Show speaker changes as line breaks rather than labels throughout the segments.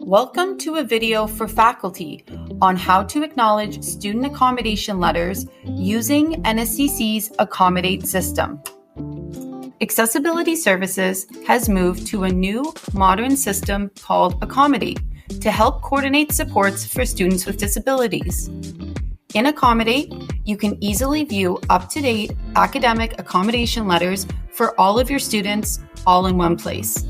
Welcome to a video for faculty on how to acknowledge student accommodation letters using NSCC's Accommodate system. Accessibility Services has moved to a new, modern system called Accommodate to help coordinate supports for students with disabilities. In Accommodate, you can easily view up-to-date academic accommodation letters for all of your students all in one place.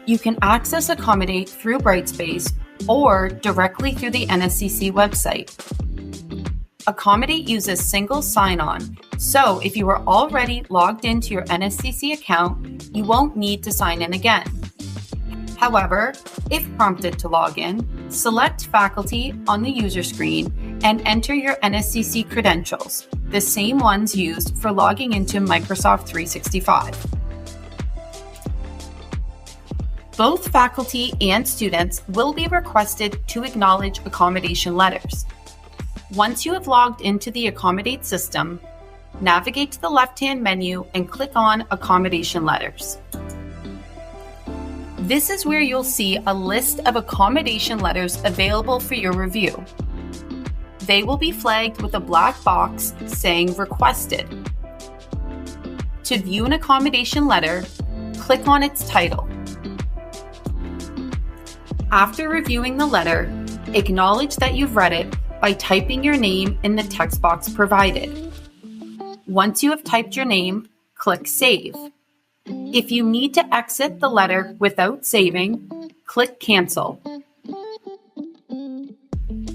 You can access Accommodate through Brightspace or directly through the NSCC website. Accommodate uses single sign-on, so if you are already logged into your NSCC account, you won't need to sign in again. However, if prompted to log in, select Faculty on the user screen and enter your NSCC credentials, the same ones used for logging into Microsoft 365. Both faculty and students will be requested to acknowledge accommodation letters. Once you have logged into the Accommodate system, navigate to the left-hand menu and click on Accommodation Letters. This is where you'll see a list of accommodation letters available for your review. They will be flagged with a black box saying Requested. To view an accommodation letter, click on its title. After reviewing the letter, acknowledge that you've read it by typing your name in the text box provided. Once you have typed your name, click Save. If you need to exit the letter without saving, click Cancel.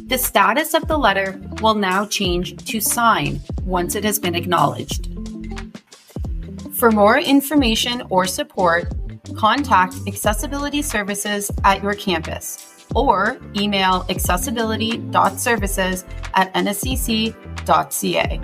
The status of the letter will now change to Sign once it has been acknowledged. For more information or support, contact Accessibility Services at your campus or email accessibility.services@nscc.ca.